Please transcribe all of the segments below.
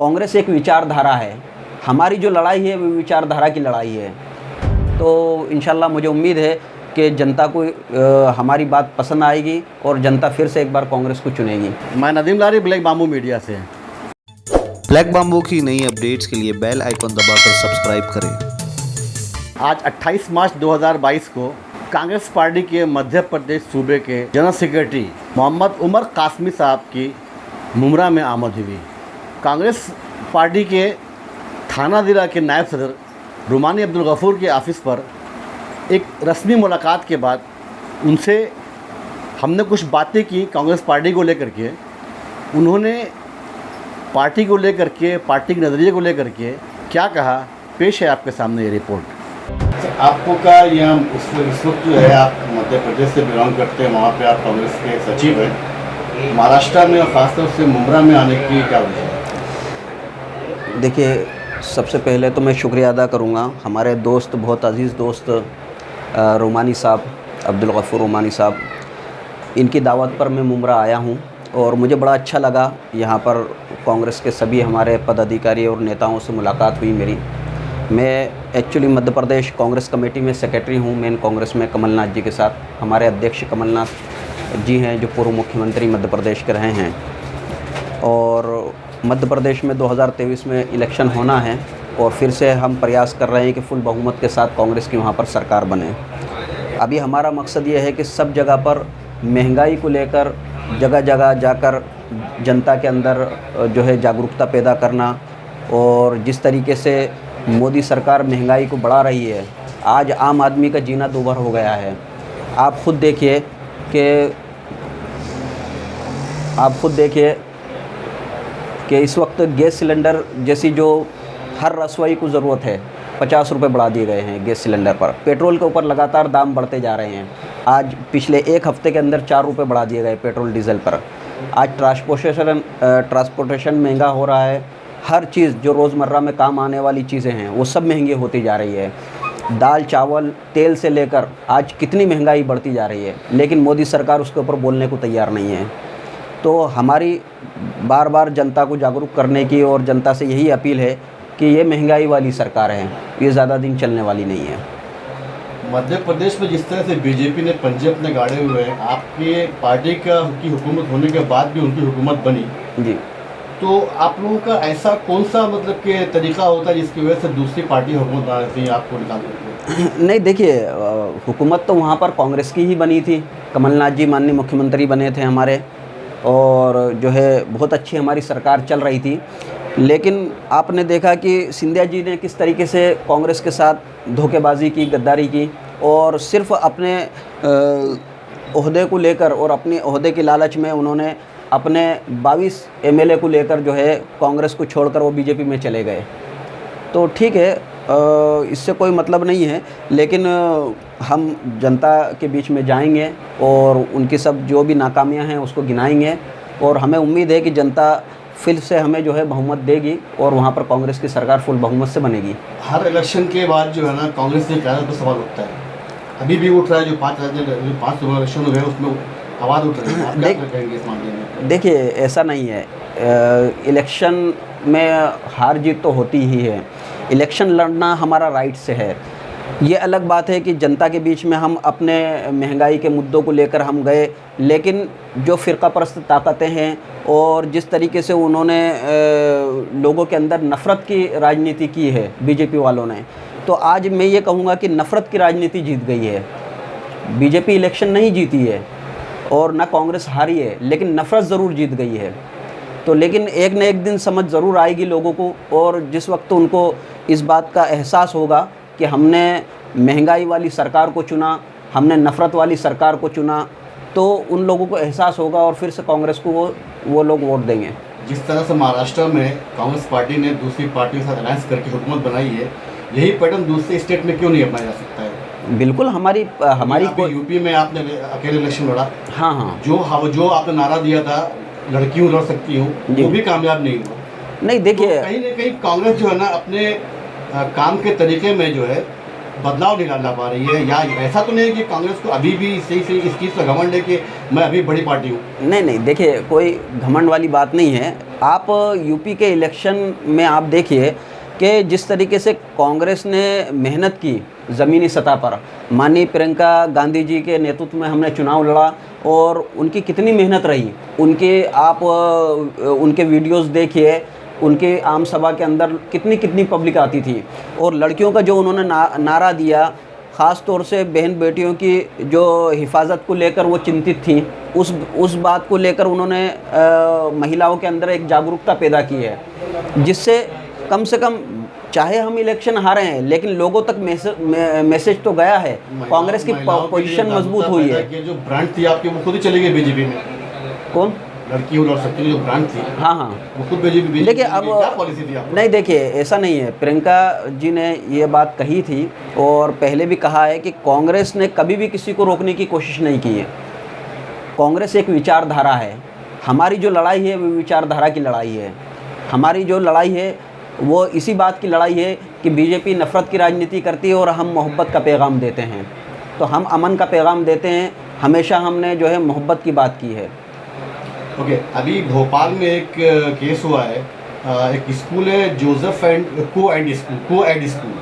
कांग्रेस एक विचारधारा है, हमारी जो लड़ाई है वो विचारधारा की लड़ाई है। तो इंशाल्लाह मुझे उम्मीद है कि जनता को हमारी बात पसंद आएगी और जनता फिर से एक बार कांग्रेस को चुनेगी। मैं नदीम लारी, ब्लैक बाम्बू मीडिया से। ब्लैक बाम्बू की नई अपडेट्स के लिए बेल आइकन दबाकर सब्सक्राइब करें। आज 28 मार्च 2022 को कांग्रेस पार्टी के मध्य प्रदेश सूबे के जनरल सेक्रेटरी मोहम्मद उमर कासमी साहब की मुमरा में आमद हुई। कांग्रेस पार्टी के थाना जिला के नायब सदर रुमानी अब्दुल गफूर के ऑफिस पर एक रस्मी मुलाकात के बाद उनसे हमने कुछ बातें की कांग्रेस पार्टी को लेकर के। उन्होंने पार्टी को लेकर के, पार्टी के नज़रिए को लेकर के क्या कहा, पेश है आपके सामने ये रिपोर्ट। आपको का यह इस वक्त जो है आप मध्य प्रदेश से बिलोंग करते हैं, वहाँ पे आप कांग्रेस के सचिव हैं। महाराष्ट्र में और ख़ासतौर से मुमरा में आने की क्या वजह है? देखिए, सबसे पहले तो मैं शुक्रिया अदा करूँगा हमारे दोस्त, बहुत अजीज़ दोस्त रुमानी साहब, अब्दुल गफूर रुमानी साहब, इनकी दावत पर मैं मुमरा आया हूँ और मुझे बड़ा अच्छा लगा। यहाँ पर कांग्रेस के सभी हमारे पदाधिकारी और नेताओं से मुलाकात हुई मेरी। मैं एक्चुअली मध्य प्रदेश कांग्रेस कमेटी में सेक्रेटरी हूँ, मेन कांग्रेस में कमलनाथ जी के साथ। हमारे अध्यक्ष कमलनाथ जी हैं जो पूर्व मुख्यमंत्री मध्य प्रदेश के रहे हैं, और मध्य प्रदेश में 2023 में इलेक्शन होना है और फिर से हम प्रयास कर रहे हैं कि फुल बहुमत के साथ कांग्रेस की वहाँ पर सरकार बने। अभी हमारा मकसद ये है कि सब जगह पर महंगाई को लेकर जगह जगह जाकर जनता के अंदर जो है जागरूकता पैदा करना, और जिस तरीके से मोदी सरकार महंगाई को बढ़ा रही है, आज आम आदमी का जीना दूभर हो गया है। आप खुद देखिए कि इस वक्त गैस सिलेंडर जैसी जो हर रसोई को ज़रूरत है, 50 रुपये बढ़ा दिए गए हैं गैस सिलेंडर पर। पेट्रोल के ऊपर लगातार दाम बढ़ते जा रहे हैं। आज पिछले एक हफ़्ते के अंदर 4 रुपये बढ़ा दिए गए पेट्रोल डीजल पर। आज ट्रांसपोर्टेशन महंगा हो रहा है। हर चीज़ जो रोज़मर्रा में काम आने वाली चीज़ें हैं वो सब महंगी होती जा रही है। दाल, चावल, तेल से लेकर आज कितनी महंगाई बढ़ती जा रही है, लेकिन मोदी सरकार उसके ऊपर बोलने को तैयार नहीं है। तो हमारी बार बार जनता को जागरूक करने की और जनता से यही अपील है कि ये महंगाई वाली सरकार है, ये ज़्यादा दिन चलने वाली नहीं है। मध्य प्रदेश में जिस तरह से बीजेपी ने पंजे अपने गाड़े हुए हैं, आपके पार्टी की हुकूमत होने के बाद भी उनकी हुकूमत बनी जी, तो आप लोगों का ऐसा कौन सा मतलब कि तरीका होता है जिसकी वजह से दूसरी पार्टी हुकूमत बना देती है आपको निकाल करके? नहीं, देखिए, हुकूमत तो वहाँ पर कांग्रेस की ही बनी थी। कमलनाथ जी माननीय मुख्यमंत्री बने थे हमारे, और जो है बहुत अच्छी हमारी सरकार चल रही थी। लेकिन आपने देखा कि सिंधिया जी ने किस तरीके से कांग्रेस के साथ धोखेबाजी की, गद्दारी की, और सिर्फ अपने ओहदे को लेकर और अपने ओहदे के लालच में उन्होंने अपने 22 एमएलए को लेकर जो है कांग्रेस को छोड़कर वो बीजेपी में चले गए। तो ठीक है, इससे कोई मतलब नहीं है, लेकिन हम जनता के बीच में जाएंगे और उनकी सब जो भी नाकामियां हैं उसको गिनाएंगे, और हमें उम्मीद है कि जनता फिर से हमें जो है बहुमत देगी और वहाँ पर कांग्रेस की सरकार फुल बहुमत से बनेगी। हर इलेक्शन के बाद जो है ना कांग्रेस से ज़्यादा तो सवाल उठता है, अभी भी उठ रहा है। जो 5 इलेक्शन हुए उसमें आवाज़ उठ रही है, आप क्या कहेंगे इस मामले में? देखिए, ऐसा नहीं है। इलेक्शन में हार जीत तो होती ही है। इलेक्शन लड़ना हमारा राइट से है। ये अलग बात है कि जनता के बीच में हम अपने महंगाई के मुद्दों को लेकर हम गए, लेकिन जो फ़िरकापरस्त ताकतें हैं और जिस तरीके से उन्होंने लोगों के अंदर नफ़रत की राजनीति की है बीजेपी वालों ने, तो आज मैं ये कहूँगा कि नफ़रत की राजनीति जीत गई है। बीजेपी इलेक्शन नहीं जीती है और ना कांग्रेस हारी है, लेकिन नफ़रत ज़रूर जीत गई है। तो लेकिन एक न एक दिन समझ ज़रूर आएगी लोगों को, और जिस वक्त उनको इस बात का एहसास होगा कि हमने महंगाई वाली सरकार को चुना, हमने नफ़रत वाली सरकार को चुना, तो उन लोगों को एहसास होगा और फिर से कांग्रेस को वो लोग वोट देंगे। जिस तरह से महाराष्ट्र में कांग्रेस पार्टी ने दूसरी पार्टी के साथ अलायंस करके हुकूमत बनाई है, यही पैटर्न दूसरे स्टेट में क्यों नहीं अपनाया जा सकता है? बिल्कुल, हमारी यूपी में आपने अकेले इलेक्शन लड़ा। हाँ, जो आपने नारा दिया था लड़की हूँ लड़ सकती हूँ, वो भी कामयाब नहीं हुआ। नहीं, देखिए, तो कहीं ना कहीं कांग्रेस जो है ना अपने काम के तरीके में जो है बदलाव नहीं ला पा रही है, या ऐसा तो नहीं है कि कांग्रेस को अभी भी सही से इस चीज़ का घमंड है कि मैं अभी बड़ी पार्टी हूँ? नहीं नहीं, देखिए कोई घमंड वाली बात नहीं है। आप यूपी के इलेक्शन में आप देखिए कि जिस तरीके से कांग्रेस ने मेहनत की ज़मीनी सतह पर, माननीय प्रियंका गांधी जी के नेतृत्व में हमने चुनाव लड़ा और उनकी कितनी मेहनत रही, उनके वीडियोस देखिए, उनके आम सभा के अंदर कितनी पब्लिक आती थी, और लड़कियों का जो उन्होंने नारा दिया, ख़ास तौर से बहन बेटियों की जो हिफाजत को लेकर वो चिंतित थी, उस बात को लेकर उन्होंने महिलाओं के अंदर एक जागरूकता पैदा की है, जिससे कम से कम चाहे हम इलेक्शन हारे हैं लेकिन लोगों तक मैसेज तो गया है, कांग्रेस की पोजीशन मजबूत हुई है। जो ब्रांड थी आपकी वो खुद ही चली गई बीजेपी में। कौन? लड़की और शक्ति जो ब्रांड थी, हाँ वो खुद बीजेपी। देखिए अब क्या पॉलिसी थी आपकी? नहीं, देखिए ऐसा नहीं है। प्रियंका जी ने ये बात कही थी और पहले भी कहा है कि कांग्रेस ने कभी भी किसी को रोकने की कोशिश नहीं की है। कांग्रेस एक विचारधारा है, हमारी जो लड़ाई है वो विचारधारा की लड़ाई है। हमारी जो लड़ाई है वो इसी बात की लड़ाई है कि बीजेपी नफ़रत की राजनीति करती है और हम मोहब्बत का पैगाम देते हैं। तो हम अमन का पैगाम देते हैं, हमेशा हमने जो है मोहब्बत की बात की है। ओके, अभी भोपाल में एक केस हुआ है, एक स्कूल है जोसेफ एंड को एड स्कूल,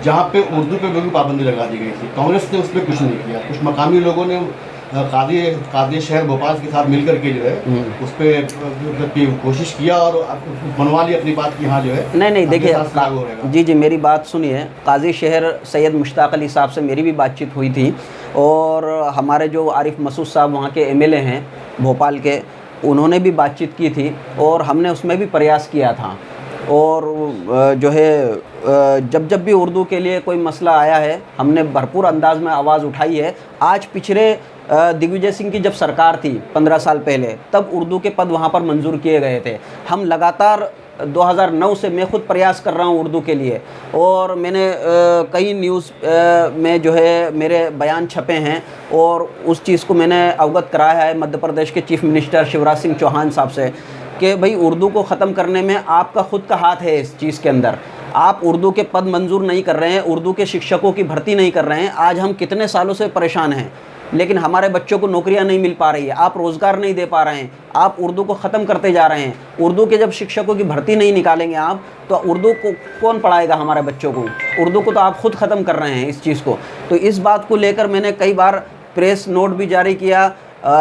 जहाँ पे उर्दू पे बिल्कुल पाबंदी लगा दी गई थी। कांग्रेस ने उस पर कुछ नहीं किया। कुछ मकामी लोगों ने कादी शहर भोपाल के साथ मिलकर के जो है उस पर कोशिश किया और मनवा ली अपनी बात की। हाँ जो है नहीं देखिए जी मेरी बात सुनिए। काजी शहर सैयद मुश्ताक अली साहब से मेरी भी बातचीत हुई थी और हमारे जो आरिफ मसूद साहब वहाँ के एमएलए हैं भोपाल के, उन्होंने भी बातचीत की थी और हमने उसमें भी प्रयास किया था। और जो है जब भी उर्दू के लिए कोई मसला आया है हमने भरपूर अंदाज में आवाज़ उठाई है। आज पिछले दिग्विजय सिंह की जब सरकार थी 15 साल पहले, तब उर्दू के पद वहाँ पर मंजूर किए गए थे। हम लगातार 2009 से मैं खुद प्रयास कर रहा हूँ उर्दू के लिए, और मैंने कई न्यूज़ में जो है मेरे बयान छपे हैं और उस चीज़ को मैंने अवगत कराया है मध्य प्रदेश के चीफ मिनिस्टर शिवराज सिंह चौहान साहब से कि भाई उर्दू को ख़त्म करने में आपका खुद का हाथ है। इस चीज़ के अंदर आप उर्दू के पद मंजूर नहीं कर रहे हैं, उर्दू के शिक्षकों की भर्ती नहीं कर रहे हैं। आज हम कितने सालों से परेशान हैं लेकिन हमारे बच्चों को नौकरियां नहीं मिल पा रही है, आप रोज़गार नहीं दे पा रहे हैं, आप उर्दू को ख़त्म करते जा रहे हैं। उर्दू के जब शिक्षकों की भर्ती नहीं निकालेंगे आप, तो उर्दू को कौन पढ़ाएगा हमारे बच्चों को? उर्दू को तो आप खुद ख़त्म कर रहे हैं इस चीज़ को। तो इस बात को लेकर मैंने कई बार प्रेस नोट भी जारी किया,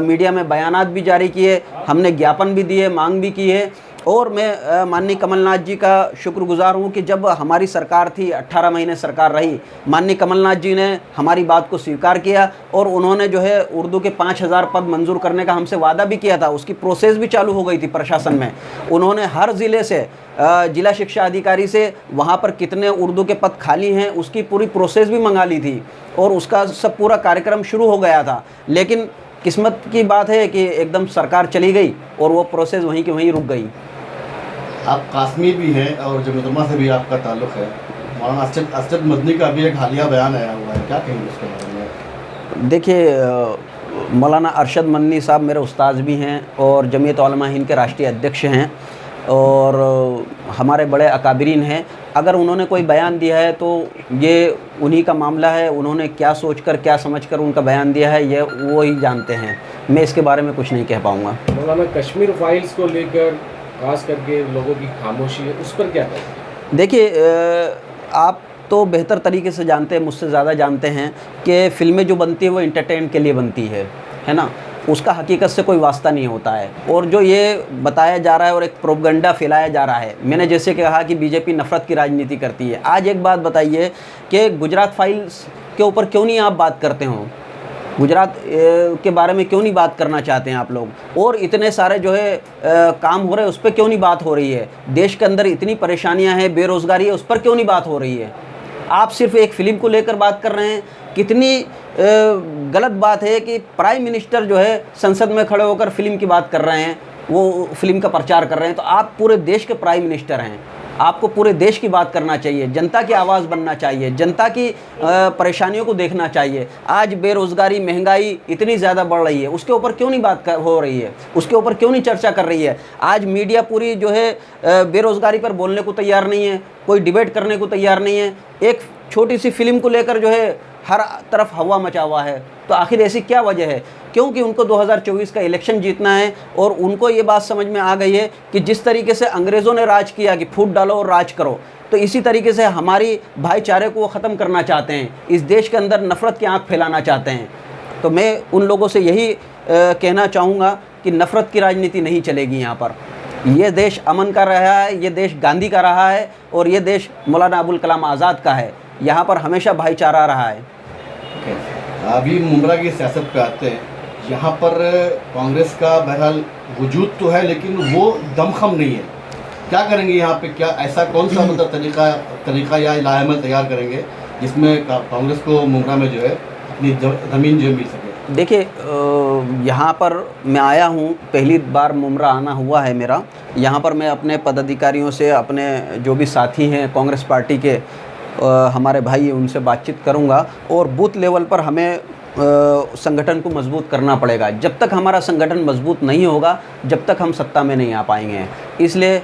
मीडिया में बयानात भी जारी किए, हमने ज्ञापन भी दिए, मांग भी की है। और मैं माननीय कमलनाथ जी का शुक्रगुजार हूँ कि जब हमारी सरकार थी, 18 महीने सरकार रही, माननीय कमलनाथ जी ने हमारी बात को स्वीकार किया और उन्होंने जो है उर्दू के 5000 पद मंजूर करने का हमसे वादा भी किया था। उसकी प्रोसेस भी चालू हो गई थी प्रशासन में। उन्होंने हर ज़िले से जिला शिक्षा अधिकारी से वहाँ पर कितने उर्दू के पद खाली हैं उसकी पूरी प्रोसेस भी मंगा ली थी और उसका सब पूरा कार्यक्रम शुरू हो गया था। लेकिन किस्मत की बात है कि एकदम सरकार चली गई और वो प्रोसेस वहीं की वहीं रुक गई। आप काश्मीर भी हैं और जमदुमा से भी आपका ताल्लुक़ है। मौलाना अरशद मदनी का भी एक हालिया बयान आया हुआ है, क्या कहेंगे उसके बारे में? देखिए मौलाना अरशद मदनी साहब मेरे उस्ताद भी हैं और जमीयत उलमा हिंद के राष्ट्रीय अध्यक्ष हैं और हमारे बड़े अकाबरीन हैं। अगर उन्होंने कोई बयान दिया है तो ये उन्हीं का मामला है, उन्होंने क्या सोचकर क्या समझकर उनका बयान दिया है ये वो ही जानते हैं। मैं इसके बारे में कुछ नहीं कह पाऊँगा। मौलाना कश्मीर फाइल्स को लेकर खास करके लोगों की खामोशी है, उस पर क्या कहें? देखिए आप तो बेहतर तरीके से जानते हैं, मुझसे ज़्यादा जानते हैं कि फ़िल्में जो बनती है वो इंटरटेन के लिए बनती है ना, उसका हकीकत से कोई वास्ता नहीं होता है। और जो ये बताया जा रहा है और एक प्रोपगंडा फैलाया जा रहा है, मैंने जैसे कहा कि बीजेपी नफ़रत की राजनीति करती है। आज एक बात बताइए कि गुजरात फाइल्स के ऊपर क्यों नहीं आप बात करते हो? गुजरात के बारे में क्यों नहीं बात करना चाहते हैं आप लोग? और इतने सारे जो है काम हो रहे हैं उस पर क्यों नहीं बात हो रही है? देश के अंदर इतनी परेशानियां हैं, बेरोज़गारी है, उस पर क्यों नहीं बात हो रही है? आप सिर्फ एक फ़िल्म को लेकर बात कर रहे हैं। कितनी गलत बात है कि प्राइम मिनिस्टर जो है संसद में खड़े होकर फ़िल्म की बात कर रहे हैं, वो फ़िल्म का प्रचार कर रहे हैं। तो आप पूरे देश के प्राइम मिनिस्टर हैं, आपको पूरे देश की बात करना चाहिए, जनता की आवाज़ बनना चाहिए, जनता की परेशानियों को देखना चाहिए। आज बेरोज़गारी, महंगाई इतनी ज़्यादा बढ़ रही है, उसके ऊपर क्यों नहीं बात हो रही है? उसके ऊपर क्यों नहीं चर्चा कर रही है? आज मीडिया पूरी जो है बेरोज़गारी पर बोलने को तैयार नहीं है, कोई डिबेट करने को तैयार नहीं है। एक छोटी सी फिल्म को लेकर जो है हर तरफ हवा मचा हुआ है। तो आखिर ऐसी क्या वजह है? क्योंकि उनको 2024 का इलेक्शन जीतना है और उनको ये बात समझ में आ गई है कि जिस तरीके से अंग्रेज़ों ने राज किया कि फूट डालो और राज करो, तो इसी तरीके से हमारी भाईचारे को वो ख़त्म करना चाहते हैं, इस देश के अंदर नफ़रत की आँख फैलाना चाहते हैं। तो मैं उन लोगों से यही कहना चाहूँगा कि नफ़रत की राजनीति नहीं चलेगी यहाँ पर। ये देश अमन का रहा है, ये देश गांधी का रहा है और ये देश मौलाना अबुल कलाम आज़ाद का है। यहाँ पर हमेशा भाईचारा रहा है। अभी मुमरा की सियासत पे आते हैं। यहाँ पर कांग्रेस का बहरहाल वजूद तो है, लेकिन वो दमखम नहीं है। क्या करेंगे यहाँ पे? क्या ऐसा कौन सा मतलब तरीका या लाएमल तैयार करेंगे जिसमें कांग्रेस को मुमरा में जो है अपनी ज़मीन जो मिल सके? देखिए, यहाँ पर मैं आया हूँ, पहली बार मुमरा आना हुआ है मेरा। यहाँ पर मैं अपने पदाधिकारियों से, अपने जो भी साथी हैं कांग्रेस पार्टी के, हमारे भाई हैं, उनसे बातचीत करूँगा और बूथ लेवल पर हमें संगठन को मजबूत करना पड़ेगा। जब तक हमारा संगठन मजबूत नहीं होगा, जब तक हम सत्ता में नहीं आ पाएंगे। इसलिए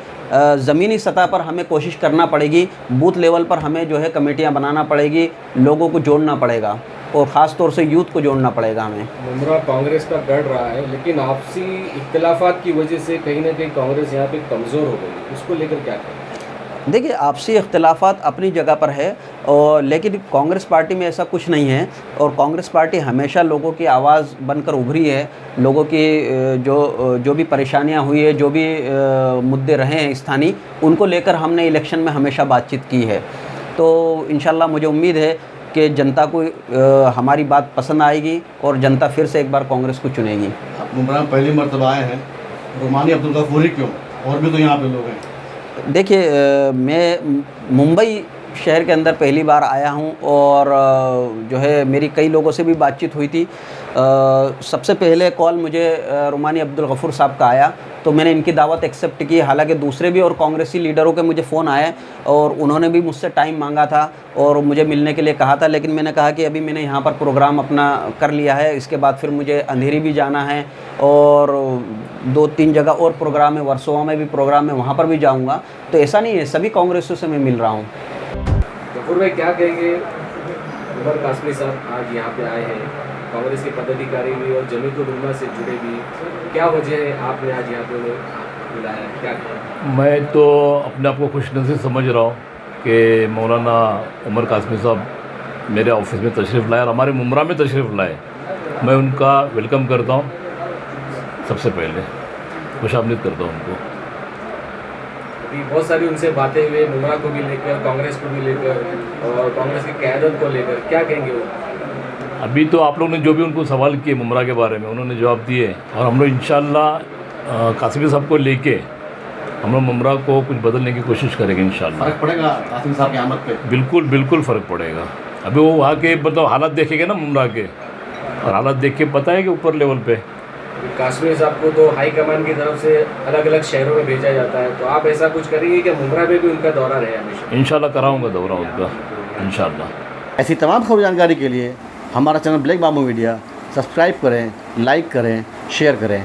ज़मीनी सतह पर हमें कोशिश करना पड़ेगी, बूथ लेवल पर हमें जो है कमेटियां बनाना पड़ेगी, लोगों को जोड़ना पड़ेगा और ख़ास तौर से यूथ को जोड़ना पड़ेगा हमें। मुमरा कांग्रेस का गढ़ रहा है, लेकिन आपसी इख्तिलाफात की वजह से कहीं ना कहीं कांग्रेस यहाँ पे कमज़ोर हो गई, उसको लेकर क्या करें? देखिए, आपसी इख्तिलाफात अपनी जगह पर है, और लेकिन कांग्रेस पार्टी में ऐसा कुछ नहीं है और कांग्रेस पार्टी हमेशा लोगों की आवाज़ बनकर उभरी है। लोगों की जो भी परेशानियां हुई है, जो भी मुद्दे रहे हैं स्थानीय, उनको लेकर हमने इलेक्शन में हमेशा बातचीत की है। तो इंशाल्लाह मुझे उम्मीद है कि जनता को हमारी बात पसंद आएगी और जनता फिर से एक बार कांग्रेस को चुनेगी। आप मुमरा में पहली मरतबा आए हैं, रोमानी अब्दुल गफूर ही क्यों? और भी तो यहाँ पे लोग हैं। देखिए, मैं मुंबई शहर के अंदर पहली बार आया हूं और जो है मेरी कई लोगों से भी बातचीत हुई थी। सबसे पहले कॉल मुझे रोमानी अब्दुल गफूर साहब का आया, तो मैंने इनकी दावत एक्सेप्ट की। हालांकि दूसरे भी और कांग्रेसी लीडरों के मुझे फ़ोन आए और उन्होंने भी मुझसे टाइम मांगा था और मुझे मिलने के लिए कहा था, लेकिन मैंने कहा कि अभी मैंने यहाँ पर प्रोग्राम अपना कर लिया है, इसके बाद फिर मुझे अंधेरी भी जाना है और 2-3 जगह और प्रोग्राम है, वर्सोवा में भी प्रोग्राम है, वहाँ पर भी जाऊँगा। तो ऐसा नहीं है, सभी कांग्रेसियों से मैं मिल रहा हूँ। गफूर भाई, क्या कहेंगे? उमर कासमी साहब आज यहाँ पे आए हैं, कांग्रेस के पदाधिकारी भी और जमीयत-उल-उलमा से जुड़े भी, क्या वजह है आपने आज यहाँ पे बुलाया है? क्या कहें? मैं तो अपने आप को खुशनसीब समझ रहा हूँ कि मौलाना उमर कासमी साहब मेरे ऑफिस में तशरीफ़ लाए और हमारे मुमरा में तशरीफ़ लाए। मैं उनका वेलकम करता हूँ, सबसे पहले खुशामदीद करता हूँ उनको। अभी बहुत सारी उनसे बातें हुई, मुमरा को भी लेकर, कांग्रेस को भी लेकर और कांग्रेस की क़यादत को लेकर, क्या कहेंगे वो? अभी तो आप लोगों ने जो भी उनको सवाल किए मुमरा के बारे में, उन्होंने जवाब दिए और हम लोग इंशाअल्लाह कासमी साहब को लेके हम लोग मुमरा को कुछ बदलने की कोशिश करेंगे इंशाअल्लाह। फ़र्क पड़ेगा कासिम साहब की आमद पे? बिल्कुल बिल्कुल फ़र्क पड़ेगा। अभी वो वहाँ के मतलब हालात देखेंगे ना मुमरा के, और हालात देख के पता है कि ऊपर लेवल पे काश्मीर साहब को तो हाई कमान की तरफ से अलग अलग शहरों में भेजा जाता है, तो आप ऐसा कुछ करेंगे कि मुमरा में भी उनका दौरा रहे हमेशा? इंशाल्लाह कराऊंगा दौरा उनका इंशाल्लाह। ऐसी तमाम खबर जानकारी के लिए हमारा channel black bamboo media subscribe करें, लाइक करें, शेयर करें।